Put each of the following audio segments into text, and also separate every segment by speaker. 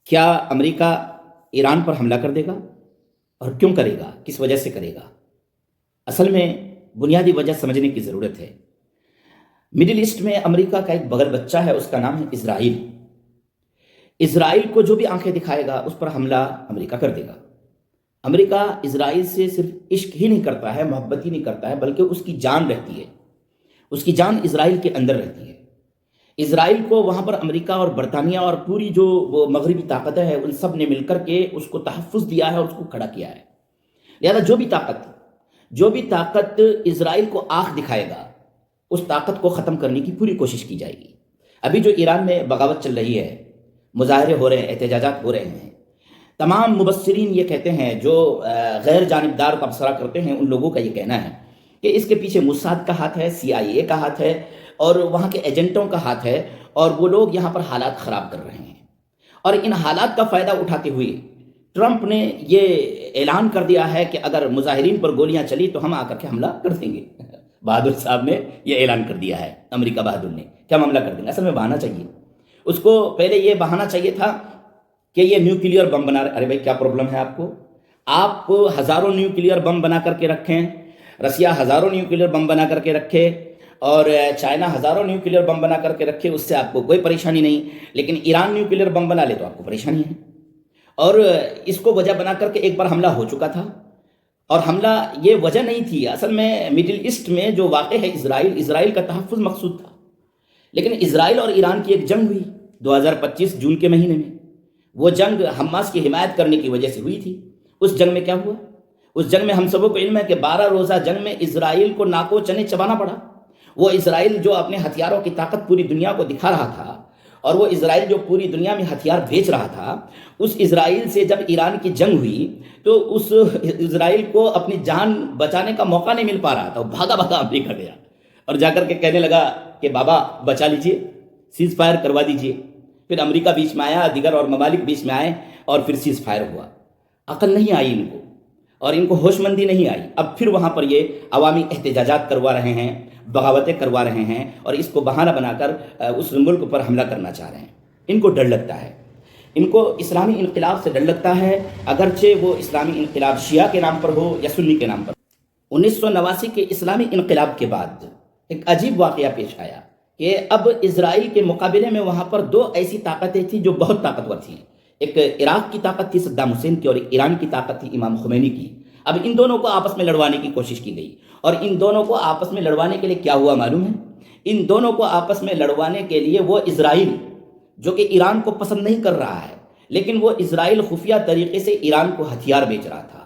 Speaker 1: کیا امریکہ ایران پر حملہ کر دے گا اور کیوں کرے گا، کس وجہ سے کرے گا؟ اصل میں بنیادی وجہ سمجھنے کی ضرورت ہے۔ مڈل ایسٹ میں امریکہ کا ایک بغل بچہ ہے، اس کا نام ہے اسرائیل۔ اسرائیل کو جو بھی آنکھیں دکھائے گا اس پر حملہ امریکہ کر دے گا۔ امریکہ اسرائیل سے صرف عشق ہی نہیں کرتا ہے، محبت ہی نہیں کرتا ہے، بلکہ اس کی جان رہتی ہے، اس کی جان اسرائیل کے اندر رہتی ہے۔ اسرائیل کو وہاں پر امریکہ اور برطانیہ اور پوری جو وہ مغربی طاقتیں ہیں ان سب نے مل کر کے اس کو تحفظ دیا ہے اور اس کو کھڑا کیا ہے۔ لہذا جو بھی طاقت اسرائیل کو آنکھ دکھائے گا اس طاقت کو ختم کرنے کی پوری کوشش کی جائے گی۔ ابھی جو ایران میں بغاوت چل رہی ہے، مظاہرے ہو رہے ہیں، احتجاجات ہو رہے ہیں، تمام مبصرین یہ کہتے ہیں، جو غیر جانبدار تبصرہ کرتے ہیں ان لوگوں کا یہ کہنا ہے کہ اس کے پیچھے موساد کا ہاتھ ہے، CIA کا ہاتھ ہے اور وہاں کے ایجنٹوں کا ہاتھ ہے، اور وہ لوگ یہاں پر حالات خراب کر رہے ہیں۔ اور ان حالات کا فائدہ اٹھاتے ہوئے ٹرمپ نے یہ اعلان کر دیا ہے کہ اگر مظاہرین پر گولیاں چلی تو ہم آ کر کے حملہ کر دیں گے۔ بہادر صاحب نے یہ اعلان کر دیا ہے، امریکہ بہادر نے، کہ ہم حملہ کر دیں گے۔ اصل میں بہانا چاہیے اس کو، پہلے یہ بہانا چاہیے تھا کہ یہ نیوکلیئر بم بنا رہے۔ ارے بھائی کیا پرابلم ہے آپ کو؟ آپ ہزاروں نیوکلیئر بم بنا کر کے رکھیں، رشیا ہزاروں نیوکلیئر بم بنا کر کے رکھے اور چائنا ہزاروں نیوکلیئر بم بنا کر کے رکھے، اس سے آپ کو کوئی پریشانی نہیں، لیکن ایران نیوکلیئر بم بنا لے تو آپ کو پریشانی ہے۔ اور اس کو وجہ بنا کر کے ایک بار حملہ ہو چکا تھا، اور حملہ یہ وجہ نہیں تھی، اصل میں مڈل ایسٹ میں جو واقع ہے اسرائیل کا تحفظ مقصود تھا۔ لیکن اسرائیل اور ایران کی ایک جنگ ہوئی 2025 جون کے مہینے میں، وہ جنگ حماس کی حمایت کرنے کی وجہ سے ہوئی تھی۔ اس جنگ میں کیا ہوا؟ اس جنگ میں ہم سبوں کو علم ہے کہ 12 روزہ جنگ میں اسرائیل کو ناکو چنے چبانا پڑا۔ وہ اسرائیل جو اپنے ہتھیاروں کی طاقت پوری دنیا کو دکھا رہا تھا، اور وہ اسرائیل جو پوری دنیا میں ہتھیار بیچ رہا تھا، اس اسرائیل سے جب ایران کی جنگ ہوئی تو اس اسرائیل کو اپنی جان بچانے کا موقع نہیں مل پا رہا تھا، وہ بھاگا امریکہ گیا اور جا کر کے کہنے لگا کہ بابا بچا لیجئے، سیز فائر کروا دیجئے۔ پھر امریکہ بیچ میں آیا، دیگر اور ممالک بیچ میں آئے اور پھر سیز فائر ہوا۔ عقل نہیں آئی ان کو اور ان کو ہوش مندی نہیں آئی۔ اب پھر وہاں پر یہ عوامی احتجاجات کروا رہے ہیں، بغاوتیں کروا رہے ہیں، اور اس کو بہانہ بنا کر اس ملک پر حملہ کرنا چاہ رہے ہیں۔ ان کو ڈر لگتا ہے، ان کو اسلامی انقلاب سے ڈر لگتا ہے، اگرچہ وہ اسلامی انقلاب شیعہ کے نام پر ہو یا سنی کے نام پر۔ 1989 کے اسلامی انقلاب کے بعد ایک عجیب واقعہ پیش آیا کہ اب اسرائیل کے مقابلے میں وہاں پر دو ایسی طاقتیں تھیں جو بہت طاقتور تھیں۔ ایک عراق کی طاقت تھی صدام حسین کی، اور ایک ایران کی طاقت تھی امام خمینی کی۔ اب ان دونوں کو آپس میں لڑوانے کی کوشش کی گئی، اور ان دونوں کو آپس میں لڑوانے کے لیے کیا ہوا معلوم ہے؟ ان دونوں کو آپس میں لڑوانے کے لیے وہ اسرائیل، جو کہ ایران کو پسند نہیں کر رہا ہے، لیکن وہ اسرائیل خفیہ طریقے سے ایران کو ہتھیار بیچ رہا تھا،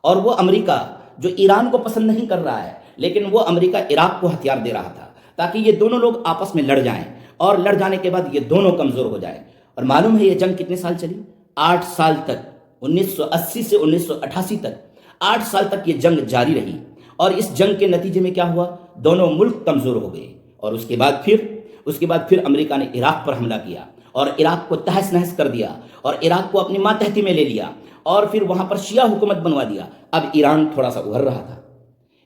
Speaker 1: اور وہ امریکہ جو ایران کو پسند نہیں کر رہا ہے، لیکن وہ امریکہ عراق کو ہتھیار دے رہا تھا تاکہ یہ دونوں لوگ آپس میں لڑ جائیں، اور لڑ جانے کے بعد یہ دونوں کمزور ہو جائیں۔ اور معلوم ہے یہ جنگ کتنے سال چلی؟ 8 سال تک، 1980 سے 1988 تک 8 سال تک یہ جنگ جاری رہی، اور اس جنگ کے نتیجے میں کیا ہوا؟ دونوں ملک کمزور ہو گئے، اور اس کے بعد پھر امریکہ نے عراق پر حملہ کیا اور عراق کو تہس نہس کر دیا، اور عراق کو اپنی ماتحتی میں لے لیا، اور پھر وہاں پر شیعہ حکومت بنوا دیا۔ اب ایران تھوڑا سا ابھر رہا تھا،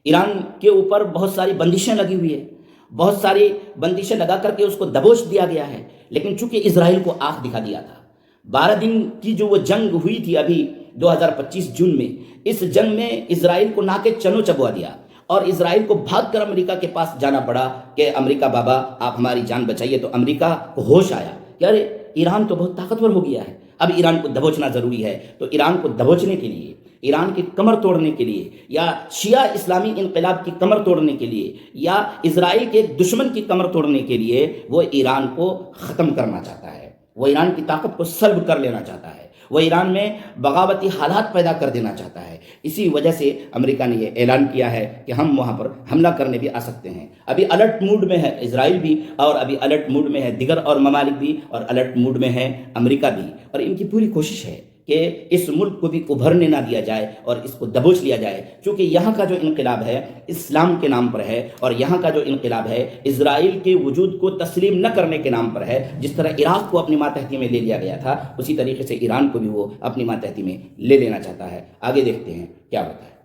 Speaker 1: ایران کے اوپر بہت ساری بندشیں لگی ہوئی ہے، بہت ساری بندشیں لگا کر کے اس کو دبوچ دیا گیا ہے، لیکن چونکہ اسرائیل کو آنکھ دکھا دیا تھا۔ 12 دن کی جو وہ جنگ ہوئی تھی ابھی 2025 جون میں، اس جنگ میں اسرائیل کو ناکے چنو چبوا دیا، اور اسرائیل کو بھاگ کر امریکہ کے پاس جانا پڑا کہ امریکہ بابا آپ ہماری جان بچائیے۔ تو امریکہ کو ہوش آیا کہ ارے ایران تو بہت طاقتور ہو گیا ہے، اب ایران کو دبوچنا ضروری ہے۔ تو ایران کو دبوچنے کے لیے، ایران کی کمر توڑنے کے لیے، یا شیعہ اسلامی انقلاب کی کمر توڑنے کے لیے، یا اسرائیل کے دشمن کی کمر توڑنے کے لیے، وہ ایران کو ختم کرنا چاہتا ہے، وہ ایران کی طاقت کو سلب کر لینا چاہتا ہے، وہ ایران میں بغاوتی حالات پیدا کر دینا چاہتا ہے۔ اسی وجہ سے امریکہ نے یہ اعلان کیا ہے کہ ہم وہاں پر حملہ کرنے بھی آ سکتے ہیں۔ ابھی الرٹ موڈ میں ہے اسرائیل بھی، اور ابھی الرٹ موڈ میں ہے دیگر اور ممالک بھی، اور الرٹ موڈ میں ہے امریکہ بھی، اور ان کی پوری کوشش ہے کہ اس ملک کو بھی ابھرنے نہ دیا جائے اور اس کو دبوچ لیا جائے، چونکہ یہاں کا جو انقلاب ہے اسلام کے نام پر ہے، اور یہاں کا جو انقلاب ہے اسرائیل کے وجود کو تسلیم نہ کرنے کے نام پر ہے۔ جس طرح عراق کو اپنی ماتحتی میں لے لیا گیا تھا، اسی طریقے سے ایران کو بھی وہ اپنی ماتحتی میں لے لینا چاہتا ہے۔ آگے دیکھتے ہیں کیا ہوتا ہے۔